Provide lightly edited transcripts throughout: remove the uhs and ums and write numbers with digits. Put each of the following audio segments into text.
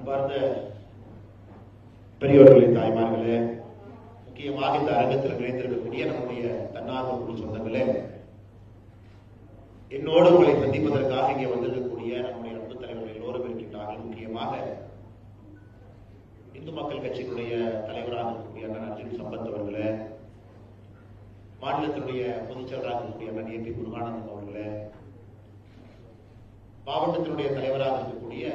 அன்பார்ந்த பெரியோர்களே, தாய்மார்களே, முக்கியமாக இந்த அரங்கத்தில் நிறைந்திருக்கக்கூடிய நம்முடைய தன்னார்வ குழு சொந்தங்களே, என்னோடு உங்களை சந்திப்பதற்காக இங்கே வந்திருக்கக்கூடிய நம்முடைய அன்பு தலைவர்கள் எல்லோரும் இருக்கின்றார்கள். முக்கியமாக இந்து மக்கள் கட்சியினுடைய தலைவராக இருக்கக்கூடிய அண்ணன் அர்ஜுன் சம்பத் அவர்களே, மாநிலத்தினுடைய பொதுச்செயலராக இருக்கக்கூடிய அண்ணன் ஏ பி முருகானந்தம் அவர்களே, மாவட்டத்தினுடைய தலைவராக இருக்கக்கூடிய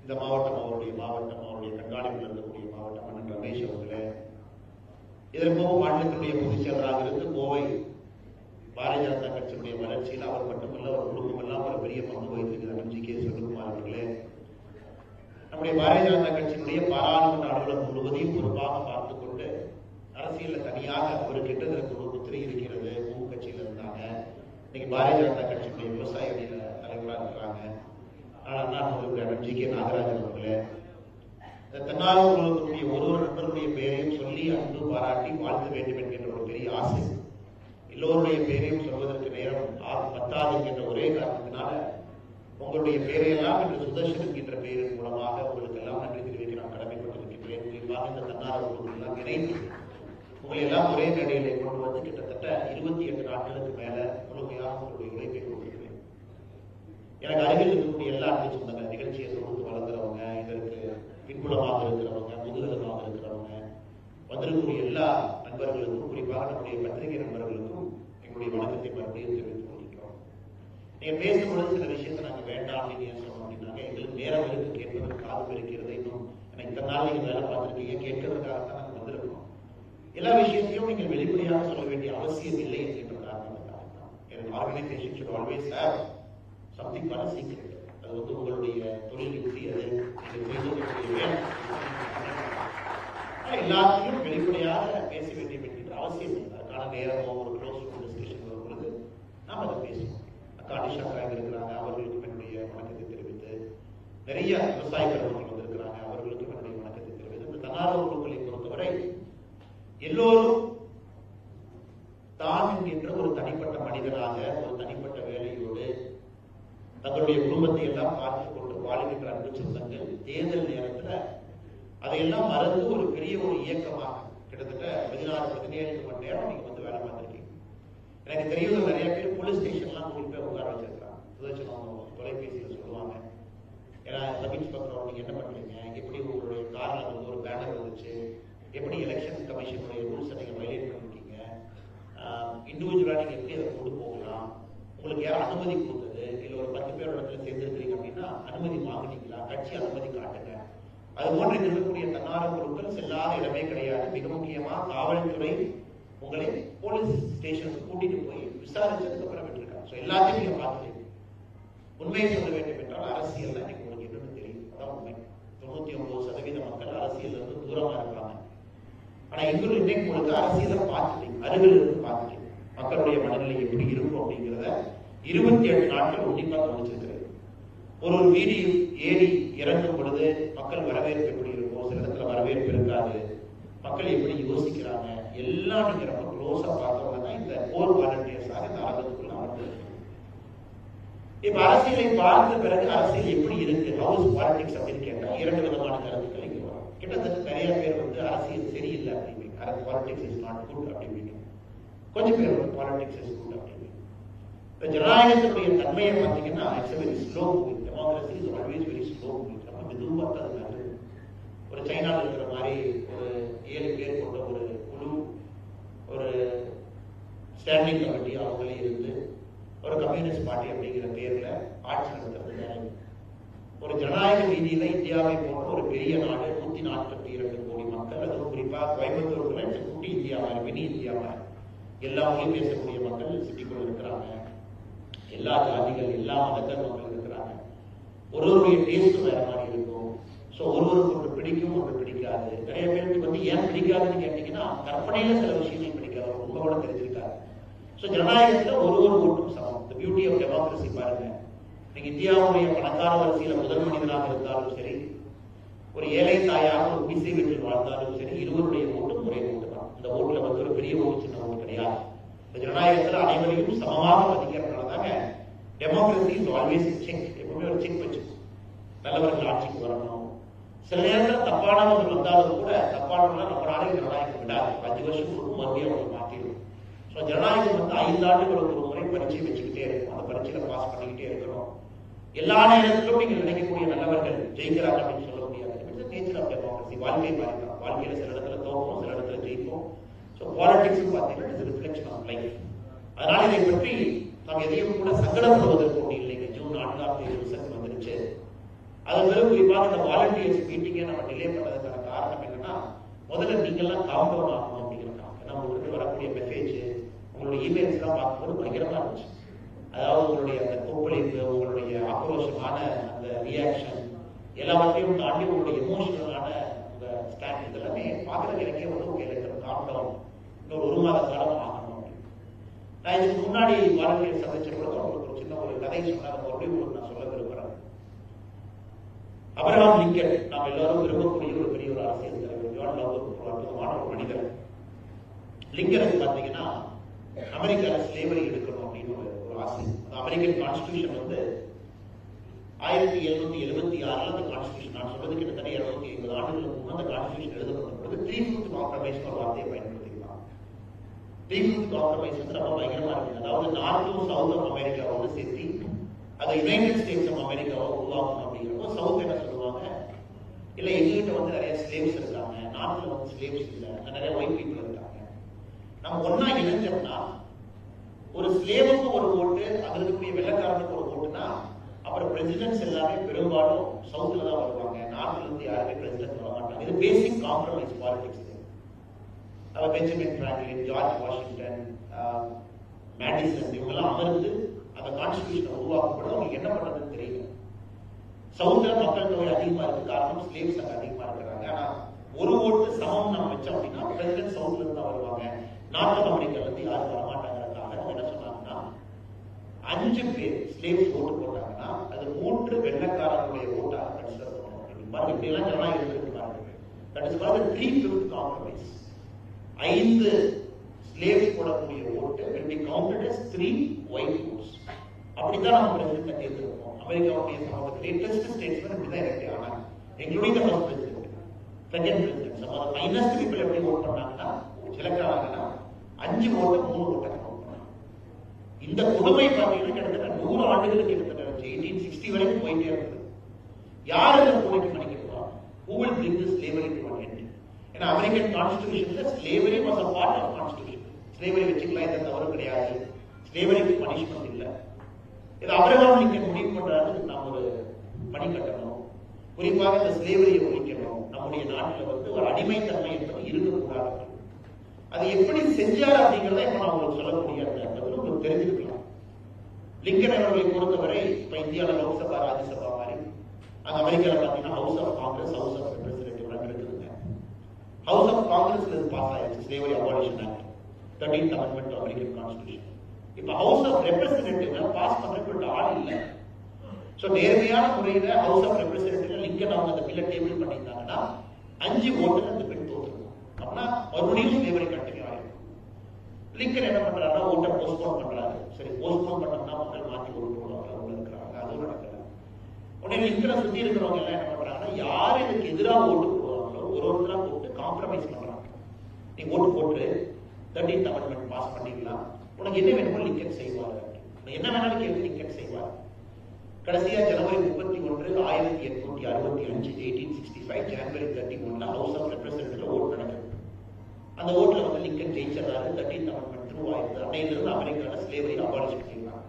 இந்த மாவட்டம் அவருடைய கண்காணிப்பில் இருக்கக்கூடிய மாவட்டம் அண்ணன் ரமேஷ் அவர்களே, இதற்கு மாநிலத்தினுடைய பொதுச் செயலராக இருந்து கோவை பாரதிய ஜனதா கட்சியினுடைய வளர்ச்சியில் அவர் மட்டுமல்ல, அவர் குடும்பம் எல்லாம் ஒரு பெரிய பங்கு வகித்திருக்கிறார் ஜி கே செல்வகுமார் அவர்களே, நம்முடைய பாரதிய ஜனதா கட்சியினுடைய பாராளுமன்ற அலுவலகம் முழுவதையும் பொறுப்பாக பார்த்துக் கொண்டு அரசியல் தனியாக ஒரு கிட்டத்தட்ட ஒரு முத்திரை இருக்கிறது. மூணு கட்சியில இருந்தாங்க, இன்னைக்கு பாரதிய ஜனதா கட்சியினுடைய விவசாய தலைவராக இருக்கிறாங்க ஜி கே நாகராஜன் அவர்களே, தன்னார்வலர்களுடைய ஒரு நண்பர்களுடைய பெயரையும் சொல்லி அன்பு பாராட்டி வாழ்த்த வேண்டும் என்கின்ற ஒரு பெரிய ஆசை, எல்லோருடைய பெயரையும் சொல்வதற்கு நேரம் பத்தாது என்கின்ற ஒரே காரணத்தினால உங்களுடைய பெயரையெல்லாம் இன்று சுதர்ஷன் என்கின்ற பெயரின் மூலமாக உங்களுக்கு எல்லாம் நன்றி தெரிவிக்க நான் கடமைப்பட்டிருக்கின்றேன். குறிப்பாக இந்த தன்னார்வலர்கள் எல்லாம் இணைந்து உங்களை எல்லாம் ஒரே மேடையிலே கொண்டு வந்து கிட்டத்தட்ட 28 நாட்களுக்கு மேல முழுமையாக உங்களுடைய உழைப்பை கொடுத்திருக்கிறேன். எனக்கு அருகில் இருக்கக்கூடிய எல்லா அன்பு சொந்தங்கள், நிகழ்ச்சியை தொகுத்து வளர்ந்துறவங்க, இதற்கு பின்புலமாக இருக்கிறவங்க, முதுகலமாக இருக்கிறவங்க, வந்திருக்கக்கூடிய எல்லா நண்பர்களுக்கும், குறிப்பாக நம்முடைய பத்திரிகை நண்பர்களுக்கும் எங்களுடைய வணக்கத்தை மறுபடியும் தெரிவித்துக் கொள்கிறோம். நீங்க பேசும்பொழுது சில விஷயத்தை நாங்கள் வேண்டாம் அப்படின்னு ஏன் சொன்னோம் அப்படின்னாங்க, எங்களுக்கு நேரம் இருக்கு, கேட்பதற்கு காலம் இருக்கிறது. இன்னும் இத்தனை நாள் நீங்க வேலை பார்த்துருக்கீங்க, கேட்கறதுக்காகத்தான் நாங்கள் வந்திருக்கோம். எல்லா விஷயத்தையும் நீங்கள் வெளிப்படையாக சொல்ல வேண்டிய அவசியம் இல்லை என்கின்ற காரணத்துக்காக தான். எனக்கு organisation should always have something for a secret. அது வந்து உங்களுடைய தொழில் யுக்தி, அது எல்லாத்தையும் வெளிப்படையாக பேச வேண்டும் என்கின்ற அவசியம் இல்லை. அதுக்கான நேரமோ ஒரு க்ளோஸ் ரூம் டிஸ்கஷன் வரும் பொழுது நாம் அதை பேசுவோம். அக்கா அனிஷா இருக்கிறாங்க, அவர்களுக்கும் என்னுடைய வணக்கத்தை தெரிவித்து, நிறைய விவசாய கருவர்கள் வந்திருக்கிறாங்க, அவர்களுக்கும் என்னுடைய வணக்கத்தை தெரிவித்து, இந்த தன்னார்வ குழுக்களை பொறுத்தவரை எல்லோரும் தான் என்கின்ற ஒரு தனிப்பட்ட மனிதனாக, ஒரு தனிப்பட்ட வேலையோடு தங்களுடைய குடும்பத்தை எல்லாம் பார்த்துக் கொண்டு வாழ்கின்ற அன்பு சொந்தங்கள், தேர்தல் நேரத்தில் அதையெல்லாம் மறந்து ஒரு பெரிய ஒரு இயக்கமாக கிட்டத்தட்ட 16-17 மணி நேரம் நீங்க வந்து வேலை பார்த்துருக்கீங்க. எனக்கு தெரியும் நிறைய பேர் போலீஸ் ஸ்டேஷன்லாம் கூட்டிட்டு போய் உட்கார வச்சிருக்காங்க. சுதர்சனம் தொலைபேசியில் சொல்லுவாங்க, ஏன்னா சப் இன்ஸ்பெக்டர் நீங்க என்ன பண்றீங்க, எப்படி உங்களுடைய கார்ல வந்து ஒரு பேனர் வந்துச்சு, எப்படி எலெக்ஷன் கமிஷனுடைய ரூல்ஸை நீங்க வயலேட் பண்ணிருக்கீங்க, இண்டிவிஜுவலா நீங்க எப்படி அதை கொண்டு போகலாம், உங்களுக்கு யார் அனுமதி கொடுத்தது, இல்ல ஒரு 10 பேரோட இடத்துல சேர்ந்துருக்கீங்க அப்படின்னா அனுமதி வாங்கினீங்களா, கட்சி அனுமதி காட்டுங்க. அது போன்று இருக்கக்கூடிய தன்னார்வ குழுக்கள் செல்லாத இடமே கிடையாது. மிக முக்கியமா காவல்துறை உங்களை போலீஸ் ஸ்டேஷனுக்கு கூட்டிட்டு போய் விசாரிச்சதுக்கு அப்புறம் விட்டுருக்காங்க. ஸோ எல்லாத்தையும் நீங்க பார்த்துட்டீங்க. உண்மையை சொல்ல வேண்டும் என்றால் அரசியல் இன்னைக்கு உங்களுக்கு என்னன்னு தெரியும். அதான் உண்மை. 99% மக்கள் அரசியல் இருந்து தூரமா இருக்காங்க. ஆனா இன்னைக்கு உங்களுக்கு அரசியலை பார்த்துட்டீங்க, அருகில் இருந்து பார்த்துட்டீங்க. மக்களுடைய மனநிலை எப்படி இருக்கும் அப்படிங்கிறத 28 நாட்கள் உன்னிப்பா கவனிச்சிருக்கிறது. ஒரு வீடு ஏறி இறங்கும் பொழுது மக்கள் வரவேற்பு எப்படி இருக்கும், சில இடத்துல வரவேற்பு இருக்காது, மக்கள் எப்படி யோசிக்கிறாங்க, எல்லாம் நீங்க ரொம்ப க்ளோஸா பார்த்தவங்க தான் இந்த கோர் வாலண்டியர்ஸாக இந்த அரங்கத்துக்குள்ள அமர்ந்து. இப்ப அரசியலை பார்த்த பிறகு அரசியல் எப்படி இருக்கு, ஹவுஸ் பாலிடிக்ஸ் அப்படின்னு கேட்டா 2 விதமான கருத்துக்கள் இங்க வரும். கிட்டத்தட்ட நிறைய பேர் வந்து அரசியல் சரியில்லை அப்படிங்க, பாலிடிக்ஸ் இஸ் நாட் குட் அப்படிங்க. கொஞ்சம் பேர் வந்து பாலிடிக்ஸ் இஸ் குட் அப்படிங்க. ஜனநாயகத்தினுடைய தன்மையை பார்த்தீங்கன்னா it's very slow moving. Democracy is always very slow moving. நம்ம மெதுவாக தான் நல்லது. ஒரு சைனாவில் இருக்கிற மாதிரி ஒரு 7 பேர் கொண்ட ஒரு குழு, ஒரு ஸ்டாண்டிங் கமிட்டி அவங்களே இருந்து ஒரு கம்யூனிஸ்ட் பார்ட்டி அப்படிங்கிற பேர்ல ஆட்சி நடத்துறது வேலை. ஒரு ஜனநாயக ரீதியில இந்தியாவை போன்ற ஒரு பெரிய நாடு, 142 கோடி மக்கள், அதுவும் குறிப்பா கோயம்புத்தூர் குட்டி இந்தியாவா, மினி இந்தியாவா, எல்லா மொழியும் பேசக்கூடிய மக்கள் சிட்டிக்குள்ள இருக்கிறாங்க. எல்லா ஜாதிகள், எல்லா மதங்கள் மக்கள் இருக்கிறாங்க. ஒருவருடைய டேஸ்ட் வேற மாதிரி இருக்கும். ஸோ ஒருவருக்கு ஒன்று பிடிக்கும், ஒன்று பிடிக்காது. நிறைய பேருக்கு வந்து ஏன் பிடிக்காதுன்னு கேட்டீங்கன்னா கற்பனையில சில விஷயங்கள் பிடிக்காது, உங்களோட தெரிஞ்சிருக்காரு. ஸோ ஜனநாயகத்துல ஒரு ஓட்டும் சமம். இந்த பியூட்டி ஆஃப் டெமோக்ரஸி பாருங்க. நீங்க இந்தியாவுடைய பணக்கார வரிசையில முதல் மனிதனாக இருந்தாலும் சரி, ஒரு ஏழை தாயாக ஒரு பிசி வீட்டில் வாழ்ந்தாலும் சரி, இருவருடைய ஓட்டும் ஒரே ஓட்டு தான். இந்த ஓட்டுல வந்து ஒரு பெரிய ஓட்டு சின்ன ஓட்டு கிடையாது. இந்த ஜனநாயகத்துல அனைவரையும் சமமாக மதிக்கிறதுனால தாங்க டெமோக்ரஸி இஸ் ஆல்வேஸ் செக். எப்பவுமே ஒரு செக் வச்சு நல்லவர்கள் ஆட்சிக்கு வரணும். சில நேரத்தில் தப்பானவர்கள் வந்தாலும் கூட தப்பானவர்கள் நம்ம நாளைக்கு ஜனநாயகம் விடாது. 5 வருஷத்துக்கு மறுபடியும் அவங்க மாற்றிடும். ஸோ ஜனநாயகம் வந்து 5 ஆண்டுகளுக்கு ஒரு முறை பரீட்சை வச்சுக்கிட்டே இருக்கும். அந்த பரீட்சையில பாஸ் பண்ணிக்கிட்டே இருக்கணும். எல்லா நேரத்திலும் நீங்கள் நினைக்கக்கூடிய நல்லவர்கள் ஜெயிக்கிறாங்க அப்படின்னு சொல்ல முடியாது. Nature of democracy. வாழ்க்கை மாறிதான். வாழ்க்கையில சில இடத்துல தோக்கும், சில இடத்துல ஜெயிக்கும். ஸோ பாலிடிக்ஸ் பார்த்தீங்கன்னா இது ரிஃப்ளெக்ஷன் ஆஃப் லைஃப். அதனால இதை பற்றி நாம் எதையும் கூட சங்கடப்படுவதற்கு ஒன்று இல்லைங்க. ஜூன் 4ஆம் தேதி ரிசல்ட் வந்துருச்சு. அதன் பிறகு குறிப்பாக இந்த வாலண்டியர்ஸ் மீட்டிங்கை நம்ம டிலே பண்ணதுக்கான காரணம் என்னன்னா, முதல்ல நீங்கள்லாம் காம் டவுன் ஆகணும் அப்படிங்கிறாங்க. ஏன்னா உங்களுக்கு வரக்கூடிய மெசேஜ், உங்களுடைய இமெயில்ஸ் எல்லாம் பார்க்கும்போது பயங்கரமா இருந்துச்சு. அதாவது உங்களுடைய அந்த கொப்பளிப்பு, உங்களுடைய ஆக்ரோஷமான அந்த ரியாக்ஷன் எல்லாவற்றையும் தாண்டி உங்களுடைய எமோஷனலான அந்த ஸ்டாண்ட் இதெல்லாமே பார்க்கறதுக்கு எனக்கே வந்து ஓகே காம் டவுன், இன்னொரு 1 மாத காலம் ஆகணும் அப்படின்னு. நான் இதுக்கு முன்னாடி வாலண்டியர் சந்திச்ச பொழுது உங்களுக்கு ஒரு சின்ன ஒரு கதை சொன்னாங்க. மறுபடியும் உங்களுக்கு நான் சொல்ல விரும்புகிறேன். அப்ரஹாம் லிங்கன், நாம் எல்லாரும் விரும்பக்கூடிய ஒரு பெரிய ஒரு அரசியல் தலைவர், ஒரு அற்புதமான ஒரு மனிதர். லிங்கனுக்கு பார்த்தீங்கன்னா அமெரிக்காவில் ஸ்லேவரி எடுக்கணும் அப்படின்னு ஒரு ஆசை. அமெரிக்கன் கான்ஸ்டிடியூஷன் வந்து 1776 அந்த கான்ஸ்டிடியூஷன், நான் சொல்றது கிட்டத்தட்ட 250 ஆண்டுகளுக்கு முன்னாடி அந்த கான்ஸ்டிடியூஷன் எழுதப்பட்ட பொழுது 3/5 காம்ப்ரமைஸ் ஒரு வார்த்தையை பயன்படுத்திக்கலாம். 3/5 காம்ப்ரமைஸ் வந்து ரொம்ப பயங்கரமா இருக்கு. அதாவது நார்த்தும் சவுத் ஆஃப் அமெரிக்காவோட சேர்த்து அதை யுனைடெட் ஸ்டேட்ஸ் ஆஃப் அமெரிக்காவை உருவாக்கணும் அப்படிங்கிறப்போ சவுத் என்ன சொல்லுவாங்க, இல்ல எங்ககிட்ட வந்து நிறைய ஸ்லேவ்ஸ் இருக்காங்க, நார்த்ல வந்து ஸ்லேவ்ஸ் இல்லை, நிறைய ஒயிட் பீப்புள் இருக்காங்க, நம்ம ஒன்னா இணைஞ்சோம்னா ஒரு ஸ்லேவுக்கு ஒரு ஓட்டு, அங்க இருக்கக்கூடிய வெள்ளக்காரனுக்கு ஒரு ஓட்டுனா அப்புறம் பிரசிடென்ட்ஸ் எல்லாமே பெரும்பாலும் சவுத்ல தான் வருவாங்க. நார்த்ல இருந்து யாருமே பிரசிடென்ட் வர மாட்டாங்க. இது basic compromise politics. Benjamin Franklin, George Washington, Madison இவங்கெல்லாம் அமர்ந்து அந்த கான்ஸ்டிடியூஷனை உருவாக்கப்படும். அவங்களுக்கு என்ன பண்றதுன்னு தெரியல. சவுத்ல மக்கள் தொகை அதிகமா இருக்கு, காரணம் ஸ்லேவ்ஸ் அங்க அதிகமா இருக்கிறாங்க. ஆனா ஒரு ஓட்டு சமம் நம்ம வச்சோம் அப்படின்னா பிரசிடென்ட் சவுத்ல இருந்து தான் வருவாங்க, நார்த் அமெரிக்கால இருந்து யாரும் வரமாட்டாங்கிறதுக்காக அவங்க என்ன சொன்னாங்கன்னா 5 பேர் ஸ்லேவ்ஸ் ஓட்டு போட்டாங்கன்னா அது 3 வெள்ளக்காரர்களுடைய ஓட்டாக கன்சிடர் பண்ணணும் அப்படின்னு இப்படி எல்லாம் ஜனநாயகம் இருக்கு பாருங்க. That is called 3/5 compromise. 5 slaves போடக்கூடிய ஓட்டு will be counted as 3 white votes. அப்படித்தான் நம்ம பிரசிடென்ட் தேர்ந்தெடுப்போம். அமெரிக்காவுடைய லேட்டஸ்ட் ஸ்டேட்ஸ்மென்ட் இப்படிதான் எலெக்ட் ஆனாங்க, including the first president, second president. So finest people எப்படி ஓட் பண்ணாங்கன்னா, செலக்ட் ஆனாங்கன்னா 5 ஓட்டு 3 ஓட்டை கவுண்ட் பண்ணாங்க. இந்த கொடுமை பார்த்தீங்கன்னா கிட்டத்தட்ட 100 ஆண்டுகளுக்கு கிட்டத்தட்ட 1860 வரைக்கும் போயிட்டே இருக்குது. யார் இந்த கொடுமைக்கு மன்னிக்கிறதா? Who will bring this slavery to an end? ஏன்னா அமெரிக்கன் கான்ஸ்டிடியூஷன்ல slavery was a part of constitution. Slavery வச்சுக்கலாம், எந்த தவறு கிடையாது, ஸ்லேவரிக்கு பனிஷ்மெண்ட் இல்லை. இது அப்ரஹாம் லிங்கன் முடிவு பண்றாரு, நாம் ஒரு பணி கட்டணும், குறிப்பாக இந்த ஸ்லேவரியை ஒழிக்கணும், நம்முடைய நாட்டில் வந்து ஒரு அடிமைத்தன்மை என்பது இருக்கக்கூடாது. அது எப்படி செஞ்சார் அப்படிங்கிறத இப்ப நான் உங்களுக்கு சொல்லக்கூடிய அந்த உங்களுக்கு தெரிஞ்சுக்கலாம். லிங்கன் அவர்களை பொறுத்தவரை இப்ப இந்தியாவில் லோக்சபா, ராஜ்யசபா மாதிரி, அங்க அமெரிக்காவில் பார்த்தீங்கன்னா house of Congress, house of representative இருக்குதுங்க. ஹவுஸ் ஆஃப் காங்கிரஸ்ல இது பாஸ் ஆயிடுச்சு, slavery abolition act, 13th amendment American constitution. இப்ப ஹவுஸ் ஆஃப் ரெப்ரசன்டேட்டிவ்ல பாஸ் பண்றதுக்கு ஆள் இல்லை. சோ நேர்மையான முறையில ஹவுஸ் ஆஃப் ரெப்ரசன்டேட்டிவ்ல லிங்கன் அவங்க அந்த பில்லை டேபிள் பண்ணியிருந்தாங்கன்னா 5 ஓட்டுல அந்த பெண் தோற்றுக்கும். அப்படின்னா மறுபடியும் ஸ்லேவரி கண்டினியூ ஆயிருக்கும். லிங்கன் என்ன பண்றாருன்னா ஓட்டை போஸ்ட்போன் பண்றாரு. சரி, போஸ்ட்போன் பண்ணோம்னா மக்கள் மாற்றி ஓட்டு போடுவாங்க, உள்ள இருக்கிறாங்க, அதுவும் நடக்கல. உடனே லிங்கனை சுத்தி இருக்கிறவங்க எல்லாம் என்ன பண்றாங்கன்னா, யார் இதுக்கு எதிராக ஓட்டு போடுவாங்களோ ஒருத்தரா போட்டு காம்ப்ரமைஸ் பண்றாங்க. நீ ஓட்டு போட்டு 13th அமெண்ட்மெண்ட் பாஸ் பண்ணிக்கலாம், உனக்கு என்ன வேணுமோ லிங்கன் செய்வார், என்ன வேணாலும் கேள்வி லிங்கன் செய்வார். கடைசியா ஜனவரி 31, 1865 1865 ஜனவரி 31 ஹவுஸ் ஆஃப் ரெப்ரசன்டேட்டிவ்ல ஓட்டு நடக்குது. அந்த ஓட்டுல வந்து லிங்கன் ஜெயிச்சதாரு, 13th அமெண்ட்மெண்ட் த்ரூ ஆயிடுது. அன்னையிலிருந்து அமெரிக்கால ஸ்லேவரி அபாலிஷ் பண்ணிருக்காங்க.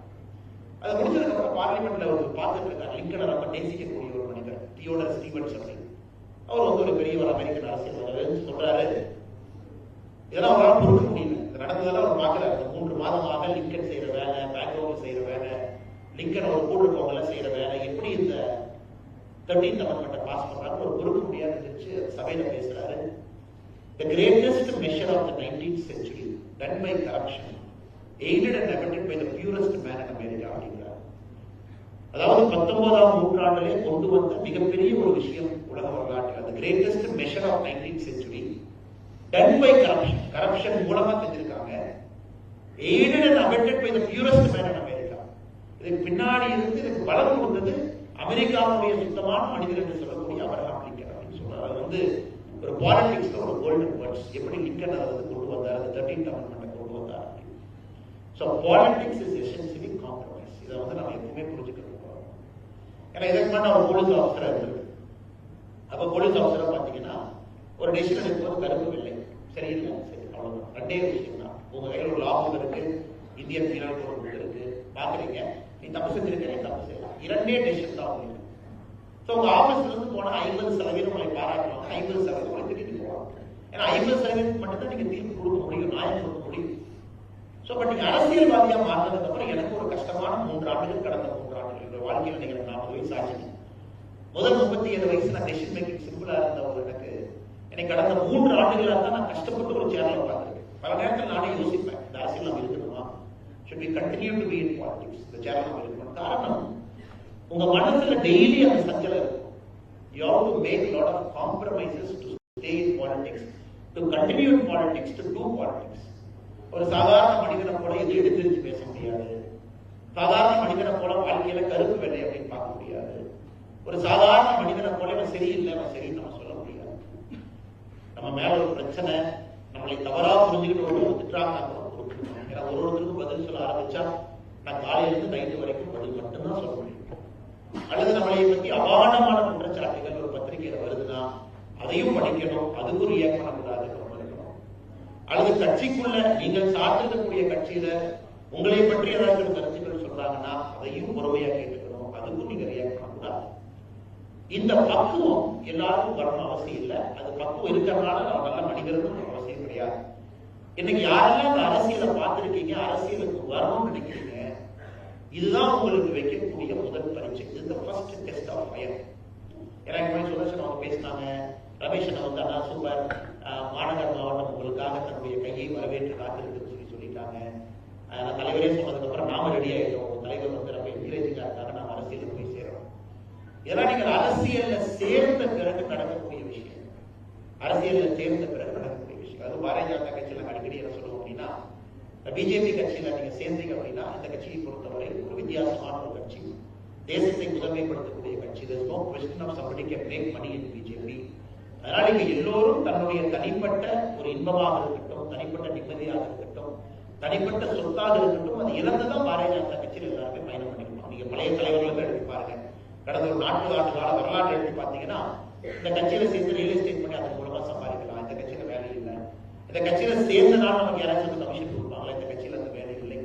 அதை முடிஞ்சதுக்கு அப்புறம் பார்லிமெண்ட்ல ஒரு பார்த்துட்டு இருக்காங்க. லிங்கனை ரொம்ப நேசிக்கக்கூடிய ஒரு மனிதர், தியோடர் ஸ்டீவன்ஸ் அப்படின்னு. அவர் வந்து ஒரு பெரிய ஒரு அமெரிக்கன் அரசியல் சொல்றாரு, இதெல்லாம் அவரால் பொறுக்க முடியல. நடந்ததெல்லாம் அவர் பார்க்கிறார். 3 மாதமாக லிங்கன் செய்யற வேலை, பேக்ரவுண்ட்ல செய்யற வேலை, லிங்கன் ஒரு கூடுதல் செய்யற வேலை, எப்படி இந்த 13th அமெண்ட்மெண்ட்டை பாஸ் பண்றாங்க ஒரு பொறுக்க முடியாது இருந்துச்சு. சபையில பேசுறாரு, the greatest measure of the 19th century done by corruption aided and abetted by the purest man in America அப்படிங்கிறார். அதாவது 19ஆம் நூற்றாண்டிலே கொண்டு வந்த மிகப்பெரிய ஒரு விஷயம் உலக வரலாற்றில், the greatest measure of 19th century done by corruption, corruption மூலமா செஞ்சிருக்காங்க, aided and abetted by the purest man in America. இதுக்கு பின்னாடி இருந்து இதுக்கு பலம் கொடுத்தது அமெரிக்காவுடைய சுத்தமான மனிதர் என்று சொல்லக்கூடிய அப்ரஹாம் லிங்கன் அப்படின்னு சொல்றாரு. அது வந்து ஒரு பாலிடிக்ஸ்ல ஒரு கோல்டன் வேர்ட்ஸ். எப்படி லிங்கன் அதை வந்து கொண்டு வந்தார், அந்த 13th அமெண்ட்மெண்ட் கொண்டு வந்தார். So politics is essentially compromise. இதை வந்து நம்ம எப்பவுமே புரிஞ்சுக்கணும். ஏன்னா இதற்கு முன்னாடி ஒரு போலீஸ் ஆஃபீஸரா இருந்திருக்கு. அப்ப போலீஸ் ஆஃபீஸரா பாத்தீங்கன்னா ஒரு டெசிஷன் எடுக்கும்போது கருப்பு இல்லை, சரியில்லை, சரி அவ்வளவுதான். ரெண்டே விஷயம் தான். உங்க கையில் ஒரு லா புக் இருக்கு, இந்தியன் பீனல் கோட் புக் இருக்கு, பாக்குறீங்க, நீ தப்பு செஞ்சிருக்க, நீ தப்பு செய்யலாம். இரண்டே டெசிஷன் தான் உங்களுக்கு. ஸோ உங்க ஆபீஸ்ல இருந்து போனா 50% உங்களை பாராட்டுவாங்க, 50% உங்களை திட்டிட்டு போவாங்க. ஏன்னா 50% மட்டும் தான் நீங்க தீர்ப்பு கொடுக்க முடியும், நியாயம் கொடுக்க முடியும். ஸோ பட் நீங்க அரசியல்வாதியா மாறினதுக்கு அப்புறம் எனக்கு ஒரு கஷ்டமான 3 ஆண்டுகள், கடந்த 3 ஆண்டுகள் வாழ்க்கையில் நீங்க 40 வயசு ஆச்சு. முதல் 37 வயசு நான் டெசிஷன் மேக்கிங் சிம்பிளா இருந்த ஒரு எனக்கு கடந்த 3 ஆண்டுகளாக தான் நான் கஷ்டப்பட்டு ஒரு சேர்ல உட்கார்ந்துருக்கேன். பல நேரத்தில் நானே யோசிப்பேன், இந்த அரசியல் நாம் இருக்கணுமா, should we continue to be in politics, இந்த சேர்ல நாம் இருக்கணும். காரணம் உங்க மனசுல டெய்லி அந்த சஞ்சலம் இருக்கும். You have to make a lot of compromises to stay in politics, to continue in politics, to do politics. ஒரு சாதாரண மனிதனை போல எது எடுத்து பேச முடியாது. சாதாரண மனிதனை போல வாழ்க்கையில கருப்பு வெள்ளை அப்படின்னு பார்க்க முடியாது. ஒரு சாதாரண மனிதனை போல அவன் சரியில்லை, அவன் சரின்னு நம்ம சொல்ல முடியாது. நம்ம மேல ஒரு பிரச்சனை, நம்மளை தவறா புரிஞ்சுக்கிட்டு ஒரு திட்டாங்க. ஏன்னா ஒருத்தருக்கும் பதில் சொல்ல ஆரம்பிச்சா நான் காலையில இருந்து நைட்டு வரைக்கும் பதில் மட்டும்தான் சொல்ல முடியும். அல்லது நம்மளை பத்தி அபாண்டமான குற்றச்சாட்டுகள் ஒரு பத்திரிகையில வருதுன்னா அதையும் படிக்கணும், அதுக்கு ஒரு ரியாக்ட் பண்ணக்கூடாது, இருக்கணும். அல்லது கட்சிக்குள்ள நீங்கள் சார்ந்திருக்கக்கூடிய கட்சியில உங்களை பற்றி ஏதாவது கருத்துக்கள் சொல்றாங்கன்னா அதையும் பொறுமையா கேட்டுக்கணும், அதுக்கும் நீங்க ரியாக்ட் பண்ணக்கூடாது. இந்த பக்குவம் எல்லாருக்கும் வரணும் அவசியம் இல்லை. அது பக்குவம் இருக்கிறதுனால நம்ம நல்ல மனிதர்களும் அவசியம் கிடையாது. இன்னைக்கு யாரெல்லாம் இந்த அரசியலை பார்த்திருக்கீங்க, அரசியலுக்கு வரணும்னு நினைக்கிறீங்க, இதுதான் உங்களுக்கு வைக்கக்கூடிய முதல் பரீட்சை. இது ஃபர்ஸ்ட் டெஸ்ட் ஆஃப் ஃபயர். எனக்கு சுதர்ஷன் அவங்க பேசினாங்க, ரமேஷன் வந்து அண்ணா சூப்பர், மாநகர் மாவட்டம் உங்களுக்காக தன்னுடைய கையை வரவேற்று காத்திருக்குன்னு சொல்லிட்டாங்க. தலைவரே சொன்னதுக்கு அப்புறம் நாம ரெடி ஆயிட்டோம், தலைவர் வந்து நம்ம என்கரேஜிங்கா இருக்காங்க, நம்ம அரசியலுக்கு போய் சேரோம். இதெல்லாம் நீங்கள் அரசியல்ல சேர்ந்த பிறகு நடக்கக்கூடிய விஷயம். அரசியல்ல சேர்ந்த பிறகு நடக்கக்கூடிய விஷயம். அது பாரதிய ஜனதா கட்சியில அடிக்கடி என்ன சொல்லுவோம் அப்படின்னா, பிஜேபி கட்சியில நீங்க சேர்ந்தீங்க அப்படின்னா இந்த கட்சியை பொறுத்தவரை ஒரு வித்தியாசமான ஒரு கட்சி, தேசத்தை முதன்மைப்படுத்தக்கூடிய கட்சி. There's no question of somebody can make money in BJP. அதனால இங்க எல்லோரும் தன்னுடைய தனிப்பட்ட ஒரு இன்பமாக இருக்கட்டும், தனிப்பட்ட நிம்மதியாக இருக்கட்டும், தனிப்பட்ட சொத்தாக இருக்கட்டும், அது இழந்துதான் பாரதிய ஜனதா கட்சியில் எல்லாருமே பயணம் பண்ணிக்கணும். நீங்க பழைய தலைவர்களுக்கு எடுத்து பாருங்க, கடந்த ஒரு 40 ஆண்டு கால வரலாற்று எடுத்து பார்த்தீங்கன்னா இந்த கட்சியில சேர்ந்து ரியல் எஸ்டேட் பண்ணி அதன் மூலமா சம்பாதிக்கலாம். இந்த கட்சியில வேலை இல்லை. இந்த கட்சியில சேர்ந்தனால நமக்கு யாராச்சும் கமிஷன் கொடுப்பாங்களா? இந்த கட்சியில அந்த வேலை இல்லை.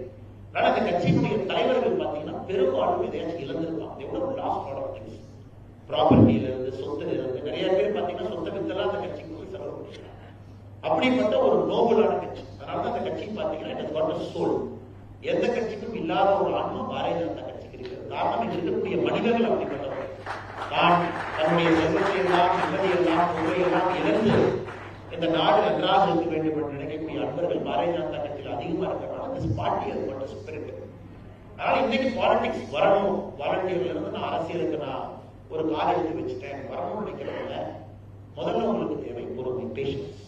ஆனா இந்த கட்சியினுடைய தலைவர்கள் பார்த்தீங்கன்னா பெரும்பாலும் எதையாச்சும் இழந்திருப்பாங்க. எவ்வளவு லாஸ்ட் ஆஃப் திங்ஸ், ப்ராப்பர்ட்டியில இருந்து, சொத்துல இருந்து. நிறைய பேர் பார்த்தீங்கன்னா சொத்தை வித்தெல்லாம் அந்த கட்சிக்கு போய் செலவு பண்ணிக்கலாம். அப்படிப்பட்ட ஒரு நோபலான கட்சி. அதனாலதான் அந்த கட்சி பார்த்தீங்கன்னா it has got a soul. எந்த கட்சிக்கும் இல்லாத ஒரு ஆன்மா பாரதிய ஜனதா கட்சிக்கு இருக்கிறது. காரணம் இங்க இருக்கக்கூடிய மனிதர்கள் அப்படிப்பட்டவர்கள். தான் தன்னுடைய செல்வத்தை எல்லாம், நிம்மதியெல்லாம், பொருளையெல்லாம் இழந்து இந்த நாடு நன்றாக இருக்க வேண்டும் என்று நினைக்கக்கூடிய அன்பர்கள் பாரதிய ஜனதா கட்சியில் அதிகமா இருக்கிறனால இந்த பார்ட்டி அது மட்டும் ஸ்பிரிட். அதனால இன்னைக்கு பாலிடிக்ஸ் வரணும், வாலண்டியர்ல இருந்து நான் அரசியலுக்கு நான் ஒரு கால் எடுத்து வச்சுட்டேன் வரணும்னு நினைக்கிறவங்க முதல்ல உங்களுக்கு தேவை பொறுமை, பேஷன்ஸ்.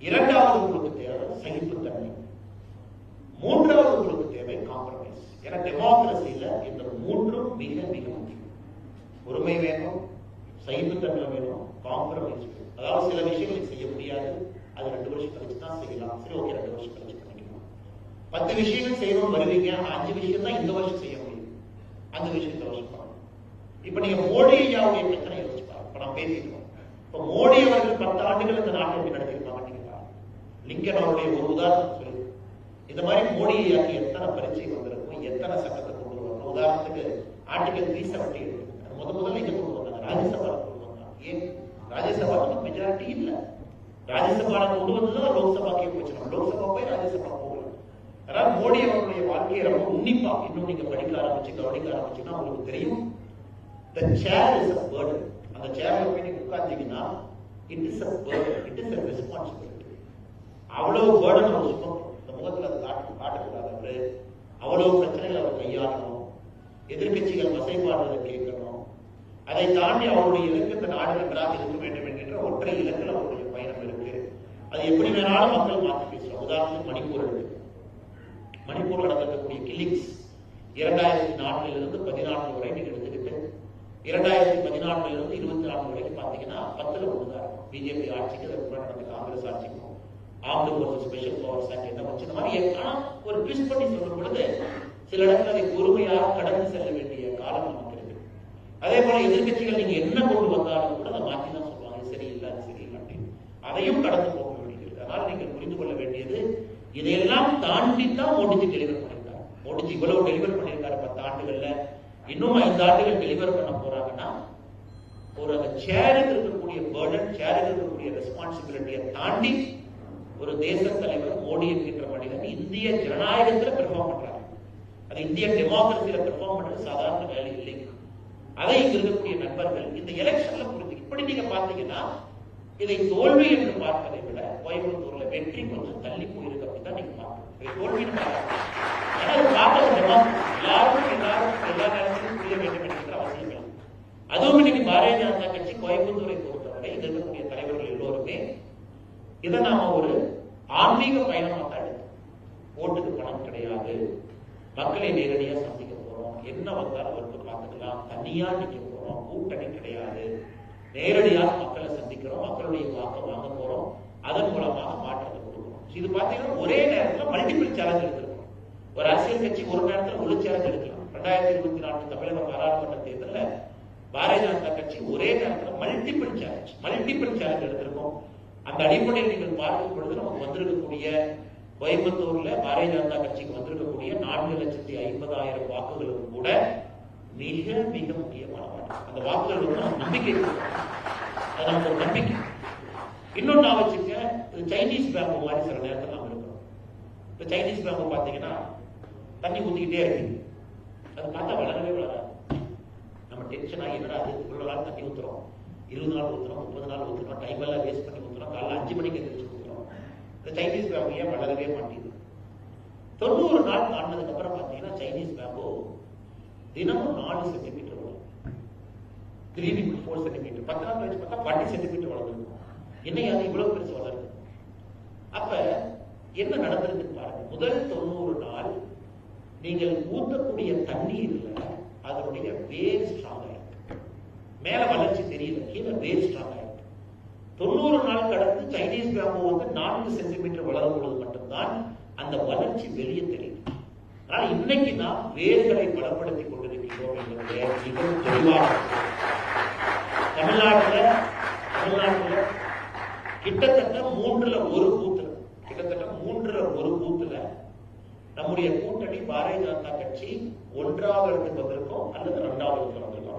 இரண்டாவது உங்களுக்கு தேவை சகிப்புத்தன்மை. மூன்றாவது உங்களுக்கு தேவை காம்ப்ரமைஸ். ஏன்னா டெமோக்ரஸியில இந்த மூன்றும் மிக மிக முக்கியம். பொறுமை வேணும், சகிப்புத்தன்மை வேணும், காம்ப்ரமைஸ் வேணும். அதாவது சில விஷயங்கள் செய்ய முடியாது, அது 2 வருஷம் கழிச்சு தான் செய்யலாம். சரி, ஓகே, 2 வருஷம் கழிச்சு பண்ணிக்கலாம். 10 விஷயங்கள் செய்யணும் வருவீங்க, 5 விஷயம் தான் இந்த வருஷம் செய்ய முடியும், 5 விஷயம் இந்த வருஷம் பண்ணணும். இப்ப நீங்க மோடி ஐயாவுடைய பிரச்சனை யோசிப்பாங்க. இப்ப நான் பேசிட்டோம். இப்ப மோடி அவர்கள் 10 ஆண்டுகள் இந்த நாட்டை எப்படி நடத்திருப்பாங்க நீங்க பாருங்க. லிங்கன் அவருடைய ஒரு உதாரணம் சொல்லி, இந்த மாதிரி மோடி ஐயாக்கு எத்தனை பரீட்சை வந்திருக்கும், எத்தனை சட்டத்தை கொண்டு வரணும். உதாரணத்துக்கு ஆர்டிகல் 378 முதல்ல இங்க கொண்டு வந்தாங்க, ராஜ்யசபா கொண்டு வந்தாங்க. ஏன் ராஜ்யசபா மெஜாரிட்டி இல்ல, ராஜ்யசபா கொண்டு வந்ததுதான் லோக்சபாக்கே போச்சு. நம்ம லோக்சபா போய் ராஜ்யசபா போகல. அதனால மோடி அவருடைய வாழ்க்கையை ரொம்ப உன்னிப்பா இன்னும் நீங்க படிக்க ஆரம்பிச்சு கவனிக்க ஆரம்பிச்சுன்னா உங்களுக்கு தெரியும். The chair is a burden. அந்த சேர்ல போய் நீங்க உட்கார்ந்தீங்கன்னா it is a burden, it is a responsibility. அவ்வளவு burden அவர் சுமக்கும். இந்த முகத்துல அதை காட்டக்கூடாது. அவரு அவ்வளவு பிரச்சனைகள் அவர் கையாளணும், எதிர்கட்சிகள் வசைப்பாடுறதை கேட்கணும். அதை தாண்டி அவருடைய இலக்கு இந்த நாடு நன்றாக இருக்க வேண்டும் என்கின்ற ஒற்றை இலக்கில் அவருடைய பயணம் இருக்கு. அது எப்படி வேணாலும் மக்கள் மாற்றி பேசுறோம். உதாரணத்துக்கு மணிப்பூர் இருக்கு. மணிப்பூர் நடக்கக்கூடிய கில்லிங்ஸ் 2004 14 வரை நீங்க எடுத்துக்கிட்டு 2014 இருந்து 24 வரைக்கும் பாத்தீங்கன்னா 10ல் 1 தான் இருக்கும். பிஜேபி ஆட்சிக்கு நடந்த காங்கிரஸ் ஆட்சிக்கும் armed forces special powers act என்ன வச்சு இந்த மாதிரி ஒரு ட்விஸ்ட் பண்ணி சொல்லும் பொழுது சில இடத்துல அதை பொறுமையாக கடந்து செல்ல வேண்டிய காலம் நமக்கு இருக்கு. அதே போல எதிர்கட்சிகள் நீங்க என்ன கொண்டு வந்தாலும் கூட அதை மாற்றி தான் சொல்லுவாங்க, சரியில்லை அது சரியில்லை அப்படின்னு. அதையும் கடந்து போக வேண்டியது. அதனால நீங்கள் புரிந்து கொள்ள வேண்டியது இதையெல்லாம் தாண்டி தான் மோடிஜி டெலிவர் பண்ணியிருக்காரு. மோடிஜி இவ்வளவு டெலிவர் பண்ணியிருக்காரு 10 ஆண்டுகள்ல. இன்னும் 5 ஆண்டுகள் டெலிவர் பண்ண போறாங்கன்னா ஒரு அந்த சேருக்கு இருக்கக்கூடிய பர்டன், சேருக்கு இருக்கக்கூடிய ரெஸ்பான்சிபிலிட்டியை தாண்டி ஒரு தேச தலைவர் மோடி என்கின்ற மனிதன் இந்திய ஜனநாயகத்துல பெர்ஃபார்ம் பண்றாரு. அது இந்திய டெமோக்ரஸியில பெர்ஃபார்ம் பண்றது சாதாரண வேலை இல்லைங்க. அதை இங்க இருக்கக்கூடிய நண்பர்கள் இந்த எலெக்ஷன்ல புரிஞ்சு இப்படி நீங்க பாத்தீங்கன்னா இதை தோல்வி என்று பார்ப்பதை விட கோயம்புத்தூர்ல வெற்றி கொஞ்சம் தள்ளி போயிருக்கு அப்படிதான் நீங்க பார்க்கணும். இதை தோல்வின்னு பார்க்கணும். ஏன்னா இது பார்க்கறது எல்லாரும் எல்லா நேரத்திலும் புரிய வேண்டும் என்கிற அவசியம் இல்லை. அதுவும் இன்னைக்கு பாரதிய ஜனதா கட்சி கோயம்புத்தூரை பொறுத்தவரை இங்க இருக்கக்கூடிய தலைவர்கள் எல்லோருமே இதை நாம ஒரு ஆன்மீக பயணமா தான் எடுத்தோம். ஓட்டுக்கு பணம் கிடையாது, மக்களை நேரடியா சந்திக்க போறோம், என்ன வந்தாலும் வந்து பார்த்துக்கலாம், தனியா நிக்க போறோம், கூட்டணி கிடையாது, நேரடியாக மக்களை சந்திக்கிறோம், மக்களுடைய வாக்க வாங்க போறோம், அதன் மூலமாக மாற்றத்தை கொடுக்கிறோம். இது பாத்தீங்கன்னா ஒரே நேரத்தில் மல்டிபிள் சேலஞ்ச் எடுத்திருக்கோம். ஒரு அரசியல் கட்சி ஒரு நேரத்தில் ஒரு சேலஞ்ச் எடுக்கலாம். 2024 தமிழக பாராளுமன்ற தேர்தலில் பாரதிய ஜனதா கட்சி ஒரே நேரத்தில் மல்டிபிள் சேலஞ்ச் எடுத்திருக்கோம். அந்த அடிப்படையில் நீங்கள் பார்க்கும் பொழுது நமக்கு வந்திருக்கக்கூடிய கோயம்புத்தூர்ல பாரதிய ஜனதா கட்சிக்கு வந்திருக்கக்கூடிய 4,50,000 வாக்குகளும் கூட மிக மிக முக்கியமான வாக்கு. அந்த வாக்குகள் வந்து நமக்கு நம்பிக்கை இருக்கு. அது நமக்கு ஒரு நம்பிக்கை. இன்னொன்னு நான் வச்சுக்க, சைனீஸ் பேங்க் மாதிரி சில நேரத்தில் நம்ம இருக்கிறோம். இந்த சைனீஸ் பேங்க் பார்த்தீங்கன்னா தண்ணி ஊத்திக்கிட்டே இருக்கு. அது பார்த்தா வளரவே வளராது. நம்ம டென்ஷன் ஆகி என்னடா அது இவ்வளவு நாள் தண்ணி ஊத்துறோம், 20 நாள் ஊத்துறோம், 30 நாள் ஊத்துறோம், டைம் எல்லாம் வேஸ்ட் பண்ணி ஊத்துறோம், காலைல 5 மணிக்கு எந்திரிச்சு ஊத்துறோம். இந்த சைனீஸ் பேங்க் ஏன் வளரவே மாட்டேங்குது? 90 நாள் தாண்டினதுக்கு அப்புறம் பார்த்தீங்கன்னா சைனீஸ் பேங்கோ தினமும் 4 சென்டிமீட்டர் வளரும். 3-4 சென்டிமீட்டர். 10 நாள் கழிச்சு பார்த்தா 40 சென்டிமீட்டர் வளர்ந்துருக்கும். என்னைக்கு அது இவ்வளவு பெருசு வளருது? அப்ப என்ன நடந்திருக்கு பாருங்க. முதல் 90 நாள் நீங்கள் ஊற்றக்கூடிய தண்ணீர்ல அதனுடைய வேர் ஸ்ட்ராங் ஆயிருக்கு. மேல வளர்ச்சி தெரியல, கீழே வேர் ஸ்ட்ராங் ஆயிருக்கு. 90 நாள் கடந்து சைனீஸ் பேம்பு வந்து 4 சென்டிமீட்டர் வளரும் பொழுது மட்டும்தான் அந்த வளர்ச்சி வெளியே தெரியும். ஆனால் இன்னைக்கு நாம் வேர்களை பலப்படுத்திக் கொண்டிருக்கிறோம் என்பது மிகவும் தெளிவாக. தமிழ்நாட்டில் கிட்டத்தட்ட 3/1 பூத்துல நம்முடைய கூட்டணி பாரதிய ஜனதா கட்சி 1வது இடத்துக்கு வந்திருக்கோம் அல்லது 2வது இடத்துல வந்திருக்கோம்.